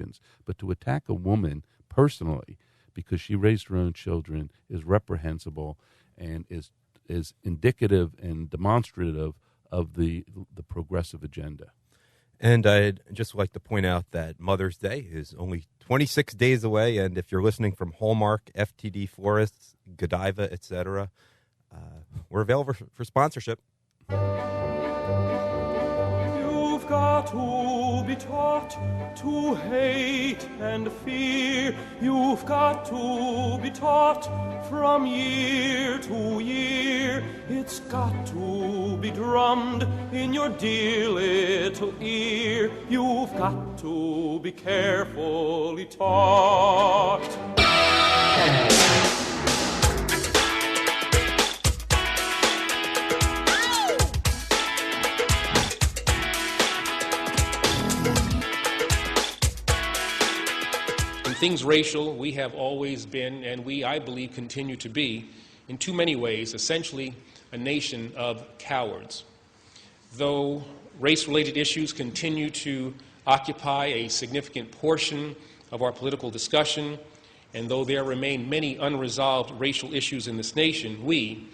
Americans. But to attack a woman personally because she raised her own children is reprehensible and is indicative and demonstrative of the progressive agenda. And I'd just like to point out that Mother's Day is only 26 days away, and if you're listening from Hallmark, FTD Florists, Godiva, etc., we're available for sponsorship. You've got to be taught to hate and fear. You've got to be taught from year to year. It's got to be drummed in your dear little ear. You've got to be carefully taught. Things racial, we have always been, and we, I believe, continue to be, in too many ways, essentially a nation of cowards. Though race-related issues continue to occupy a significant portion of our political discussion, and though there remain many unresolved racial issues in this nation, we,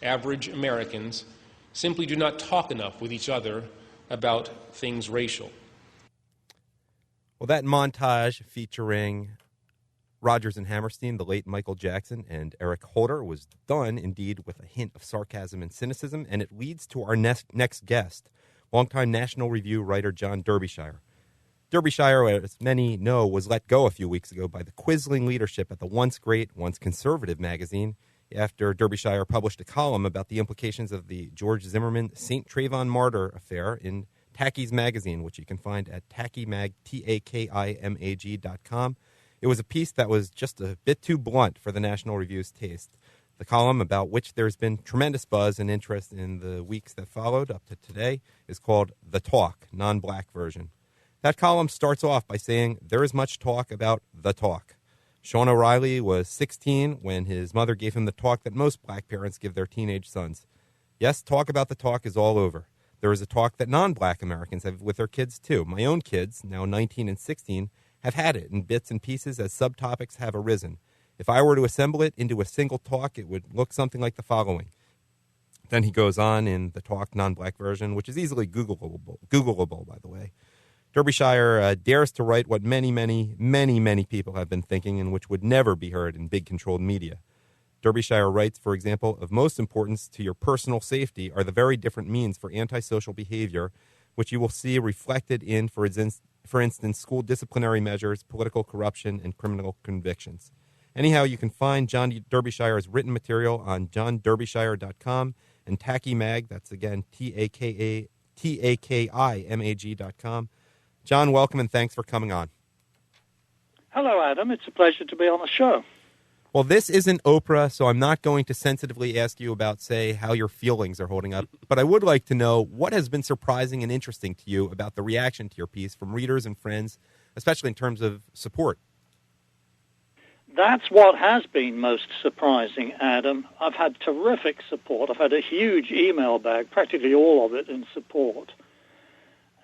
average Americans, simply do not talk enough with each other about things racial. Well, that montage featuring Rodgers and Hammerstein, the late Michael Jackson, and Eric Holder was done, indeed, with a hint of sarcasm and cynicism, and it leads to our next guest, longtime National Review writer John Derbyshire. Derbyshire, as many know, was let go a few weeks ago by the quisling leadership at the once great, once conservative magazine after Derbyshire published a column about the implications of the George Zimmerman St. Trayvon Martyr affair in Tacky's magazine, which you can find at tackymag, TAKIMAG.com. It was a piece that was just a bit too blunt for the National Review's taste. The column, about which there's been tremendous buzz and interest in the weeks that followed up to today, is called The Talk, non-black version. That column starts off by saying there is much talk about the talk. Sean O'Reilly was 16 when his mother gave him the talk that most black parents give their teenage sons. Yes, talk about the talk is all over. There is a talk that non-black Americans have with their kids, too. My own kids, now 19 and 16, have had it in bits and pieces as subtopics have arisen. If I were to assemble it into a single talk, it would look something like the following. Then he goes on in the talk non-black version, which is easily Googleable, by the way. Derbyshire dares to write what many, many, many, many people have been thinking and which would never be heard in big controlled media. Derbyshire writes, for example, of most importance to your personal safety are the very different means for antisocial behavior, which you will see reflected in, for instance, school disciplinary measures, political corruption, and criminal convictions. Anyhow, you can find John Derbyshire's written material on johnderbyshire.com and Tacky Mag, that's again TAKIMAG.com. John, welcome and thanks for coming on. Hello, Adam. It's a pleasure to be on the show. Well, this isn't Oprah, so I'm not going to sensitively ask you about, say, how your feelings are holding up. But I would like to know what has been surprising and interesting to you about the reaction to your piece from readers and friends, especially in terms of support. That's what has been most surprising, Adam. I've had terrific support. I've had a huge email bag, practically all of it in support.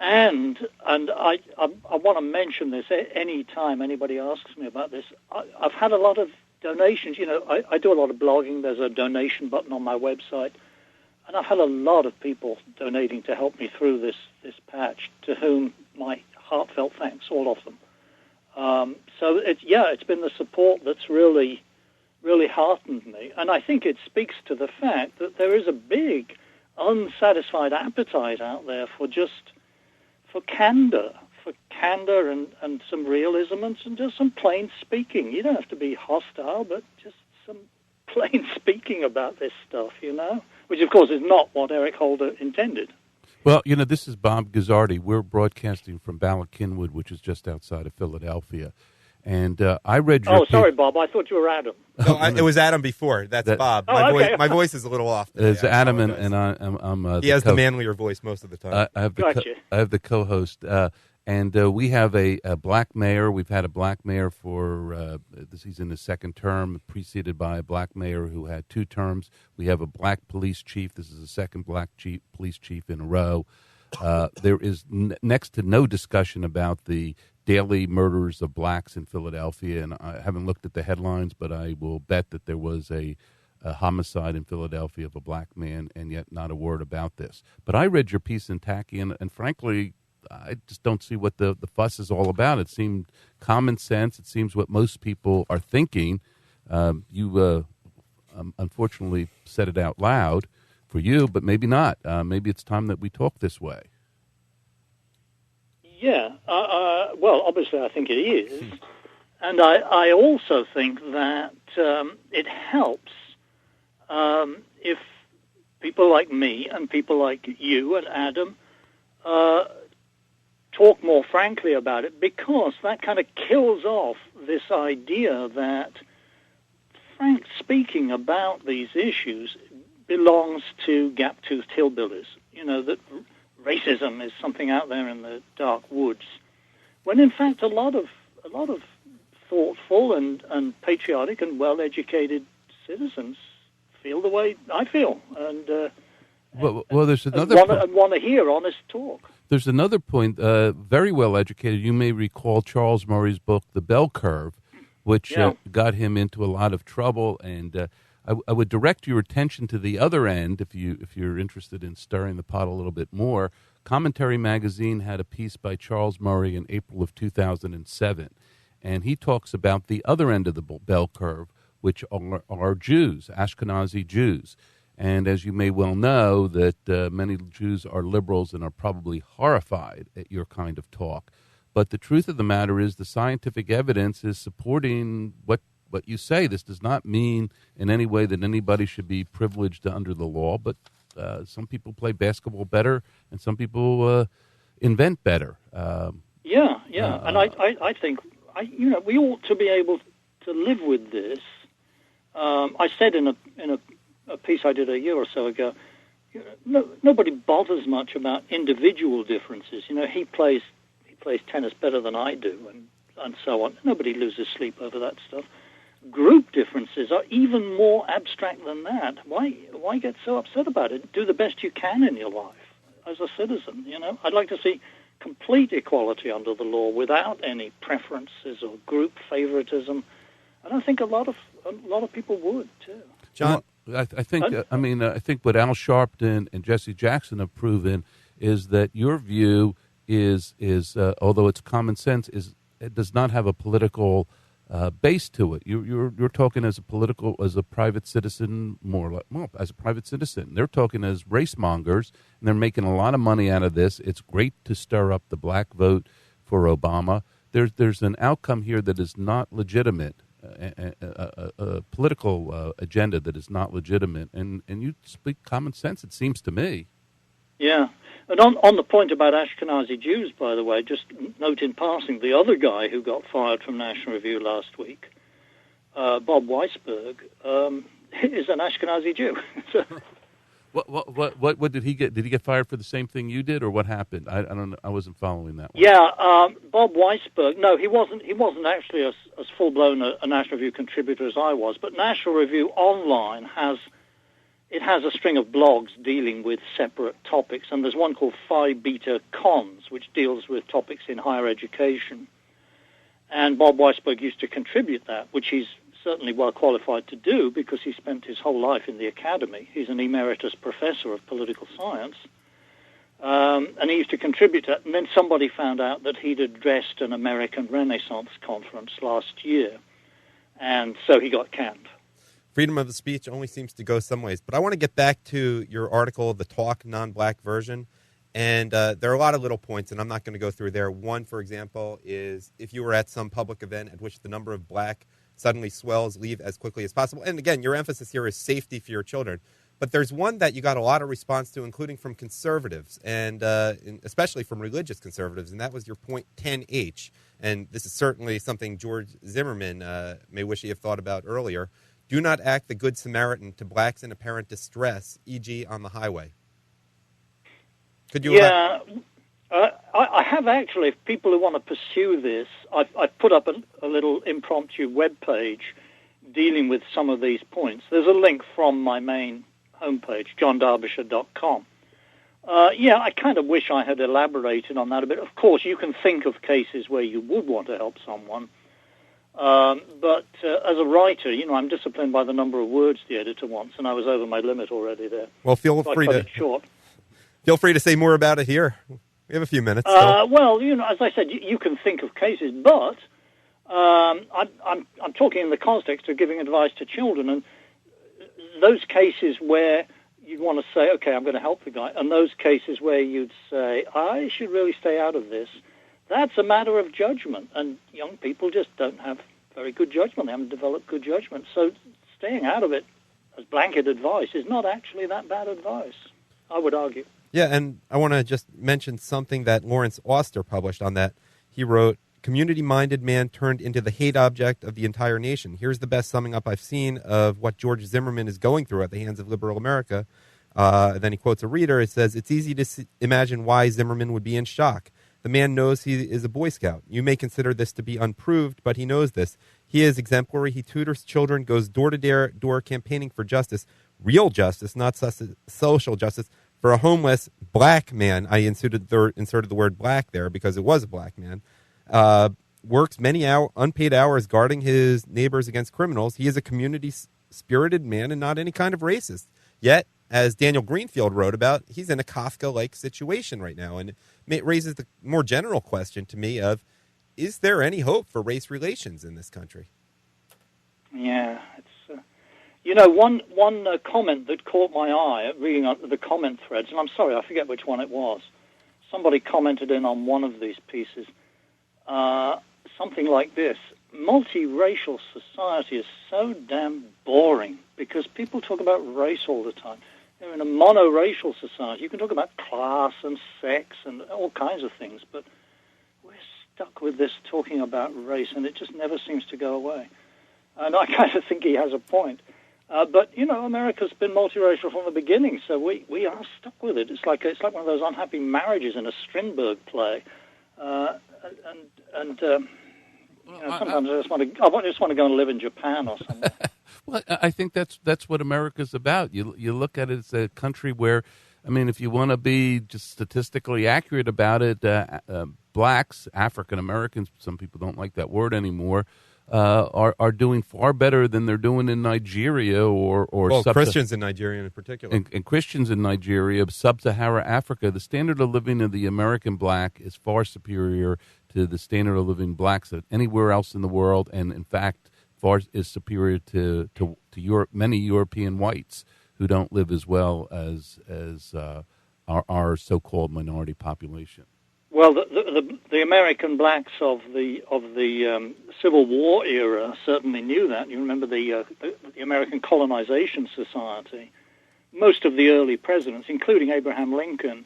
And I want to mention this any time anybody asks me about this. I've had a lot of donations. You know, I do a lot of blogging. There's a donation button on my website. And I've had a lot of people donating to help me through this patch, to whom my heartfelt thanks, all of them. So it's been the support that's really, really heartened me. And I think it speaks to the fact that there is a big unsatisfied appetite out there for candor and some realism and just some plain speaking. You don't have to be hostile, but just some plain speaking about this stuff, you know, which, of course, is not what Eric Holder intended. Well, you know, this is Bob Guzzardi. We're broadcasting from Ballackinwood, which is just outside of Philadelphia. And I read your piece. Sorry, Bob. I thought you were Adam. No, it was Adam before. That's Bob. My voice is a little off today. It's Adam, and I'm he has the manlier voice most of the time. I have the co-host. And we have a black mayor. We've had a black mayor for he's in his second term, preceded by a black mayor who had 2 terms. We have a black police chief. This is the second black police chief in a row. There is next to no discussion about the daily murders of blacks in Philadelphia, and I haven't looked at the headlines, but I will bet that there was a homicide in Philadelphia of a black man, and yet not a word about this. But I read your piece in Tacky, and frankly, I just don't see what the fuss is all about. It seemed common sense. It seems what most people are thinking. You unfortunately said it out loud for you, but maybe not. Maybe it's time that we talk this way. Yeah, well, obviously I think it is. And I also think that it helps if people like me and people like you and Adam talk more frankly about it, because that kind of kills off this idea that frank speaking about these issues belongs to gap-toothed hillbillies. You know, that racism is something out there in the dark woods, when in fact a lot of thoughtful and patriotic and well-educated citizens feel the way I feel, and well, there's another want to hear honest talk. There's another point. Very well-educated. You may recall Charles Murray's book, The Bell Curve, which got him into a lot of trouble, and I would direct your attention to the other end if you're interested in stirring the pot a little bit more. Commentary Magazine had a piece by Charles Murray in April of 2007, and he talks about the other end of the bell curve, which are Jews, Ashkenazi Jews. And as you may well know, that many Jews are liberals and are probably horrified at your kind of talk. But the truth of the matter is the scientific evidence is supporting what you say. This does not mean in any way that anybody should be privileged under the law, but some people play basketball better and some people invent better. And I think we ought to be able to live with this. I said in a piece I did a year or so ago, nobody bothers much about individual differences. You know, he plays tennis better than I do, and so on. Nobody loses sleep over that stuff. Group differences are even more abstract than that. Why get so upset about it? Do the best you can in your life as a citizen. You know, I'd like to see complete equality under the law without any preferences or group favoritism, and I think a lot of people would too. John, I think I think what Al Sharpton and Jesse Jackson have proven is that your view is although it's common sense, it does not have a political base to it. You're talking as a private citizen, as a private citizen. They're talking as race mongers, and they're making a lot of money out of this. It's great to stir up the black vote for Obama. There's an outcome here that is not legitimate, a political agenda that is not legitimate, and you speak common sense, it seems to me. Yeah. And on the point about Ashkenazi Jews, by the way, just note in passing, the other guy who got fired from National Review last week, Bob Weisberg, is an Ashkenazi Jew. So, what did he get? Did he get fired for the same thing you did, or what happened? I don't know. I wasn't following that one. Yeah, Bob Weisberg. No, he wasn't actually as full-blown a National Review contributor as I was. But National Review Online has a string of blogs dealing with separate topics, and there's one called Phi Beta Cons, which deals with topics in higher education. And Bob Weisberg used to contribute that, which he's certainly well qualified to do because he spent his whole life in the academy. He's an emeritus professor of political science, and he used to contribute that. And then somebody found out that he'd addressed an American Renaissance conference last year, and so he got canned. Freedom of speech only seems to go some ways. But I want to get back to your article, The Talk Non-Black Version. And there are a lot of little points, and I'm not going to go through there. One, for example, is if you were at some public event at which the number of black suddenly swells, leave as quickly as possible. And again, your emphasis here is safety for your children. But there's one that you got a lot of response to, including from conservatives, and especially from religious conservatives, and that was your point 10H. And this is certainly something George Zimmerman may wish he had thought about earlier. Do not act the Good Samaritan to blacks in apparent distress, e.g. on the highway. Could you? Yeah, I have actually. If people who want to pursue this, I've put up a little impromptu web page dealing with some of these points. There's a link from my main homepage, johnderbyshire.com. Yeah, I kind of wish I had elaborated on that a bit. Of course, you can think of cases where you would want to help someone. But as a writer, I'm disciplined by the number of words the editor wants, and I was over my limit already there. Well, feel so free I cut to it short. Feel free to say more about it here. We have a few minutes. Well, as I said, you can think of cases, but I'm talking in the context of giving advice to children, and those cases where you'd want to say, okay, I'm going to help the guy, and those cases where you'd say, I should really stay out of this, that's a matter of judgment, and young people just don't have very good judgment. They haven't developed good judgment. So staying out of it as blanket advice is not actually that bad advice, I would argue. Yeah, and I want to just mention something that Lawrence Auster published on that. He wrote, community-minded man turned into the hate object of the entire nation. Here's the best summing up I've seen of what George Zimmerman is going through at the hands of liberal America. Then he quotes a reader. It says, it's easy to imagine why Zimmerman would be in shock. The man knows he is a Boy Scout. You may consider this to be unproved, but he knows this. He is exemplary. He tutors children, goes door to door campaigning for justice, real justice, not social justice, for a homeless black man. I inserted the word black there because it was a black man. Works many unpaid hours guarding his neighbors against criminals. He is a community-spirited man and not any kind of racist. Yet, as Daniel Greenfield wrote about, he's in a Kafka-like situation right now. And it raises the more general question to me of, is there any hope for race relations in this country? Yeah, it's one comment that caught my eye reading the comment threads, and I'm sorry, I forget which one it was. Somebody commented in on one of these pieces, something like this: multiracial society is so damn boring because people talk about race all the time. In a monoracial society, you can talk about class and sex and all kinds of things, but we're stuck with this talking about race, and it just never seems to go away. And I kind of think he has a point. But America's been multiracial from the beginning, so we are stuck with it. It's like one of those unhappy marriages in a Strindberg play. Sometimes I just want to go and live in Japan or something. Well, I think that's what America's about. You look at it as a country where, I mean, if you want to be just statistically accurate about it, blacks, African Americans, some people don't like that word anymore, are doing far better than they're doing in Nigeria or Christians in Nigeria in particular. And Christians in Nigeria, sub-Saharan Africa, the standard of living of the American black is far superior to the standard of living blacks anywhere else in the world, and in fact, far is superior to Europe, many European whites who don't live as well as our so-called minority population. Well, the American blacks of the Civil War era certainly knew that. You remember the American Colonization Society. Most of the early presidents, including Abraham Lincoln,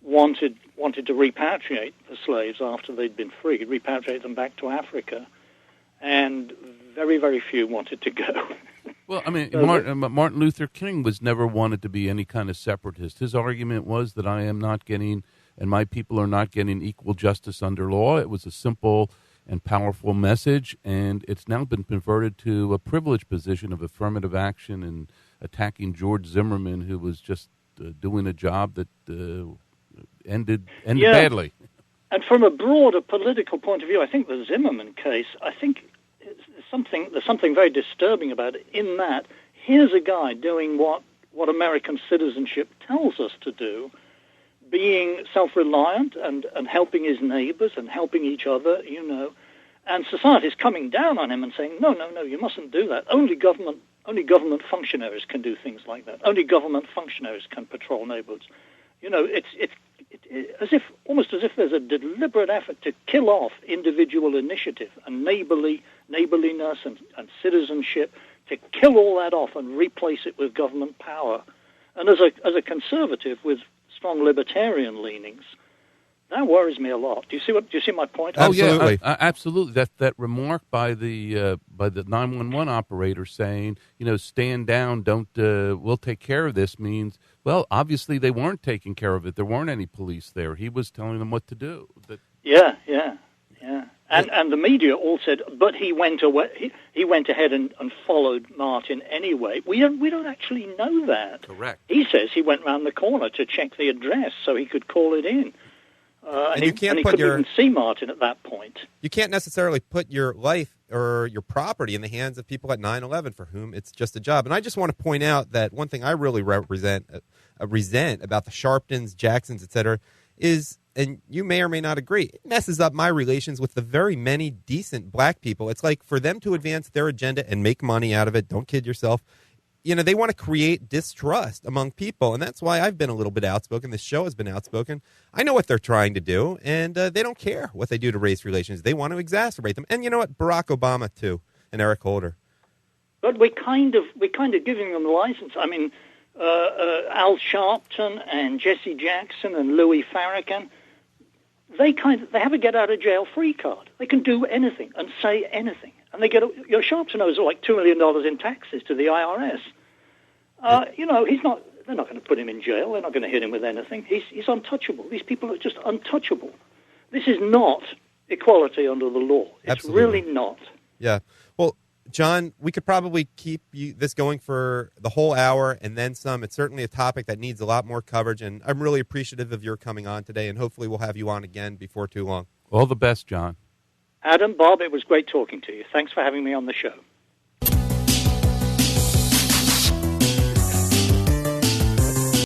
wanted to repatriate the slaves after they'd been freed, repatriate them back to Africa, and very, very few wanted to go. Well, I mean, Martin Luther King was never wanted to be any kind of separatist. His argument was that I am not getting, and my people are not getting equal justice under law. It was a simple and powerful message, and it's now been converted to a privileged position of affirmative action and attacking George Zimmerman, who was just doing a job that ended badly. And from a broader political point of view, I think the Zimmerman case, there's something very disturbing about it, in that here's a guy doing what American citizenship tells us to do, being self-reliant and helping his neighbors and helping each other, and society's coming down on him and saying, no, you mustn't do that. Only government functionaries can do things like that. Only government functionaries can patrol neighborhoods. It's almost as if there's a deliberate effort to kill off individual initiative and neighborliness and citizenship, to kill all that off and replace it with government power. And as a conservative with strong libertarian leanings, that worries me a lot. Do you see my point? Oh, absolutely. Yeah, absolutely. That remark by the 911 operator saying, stand down, don't we'll take care of this, means, well, obviously they weren't taking care of it. There weren't any police there. He was telling them what to do. Yeah. And the media all said, but he went away. He went ahead and followed Martin anyway. We don't actually know that. Correct. He says he went round the corner to check the address so he could call it in. And he couldn't even see Martin at that point. You can't necessarily put your life or your property in the hands of people at 9/11 for whom it's just a job. And I just want to point out that one thing I really resent about the Sharptons, Jacksons, et cetera, is, and you may or may not agree, it messes up my relations with the very many decent black people. It's like for them to advance their agenda and make money out of it, don't kid yourself, they want to create distrust among people, and that's why I've been a little bit outspoken. This show has been outspoken. I know what they're trying to do, and they don't care what they do to race relations. They want to exacerbate them. And you know what? Barack Obama, too, and Eric Holder. But we're kind of giving them the license. I mean, Al Sharpton and Jesse Jackson and Louis Farrakhan, they have a get-out-of-jail-free card. They can do anything and say anything. And they Sharpton owes like $2 million in taxes to the IRS. They're not going to put him in jail. They're not going to hit him with anything. He's untouchable. These people are just untouchable. This is not equality under the law. It's Absolutely. Really not. Yeah. Well, John, we could probably keep this going for the whole hour and then some. It's certainly a topic that needs a lot more coverage, and I'm really appreciative of your coming on today, and hopefully we'll have you on again before too long. All the best, John. Adam, Bob, it was great talking to you. Thanks for having me on the show.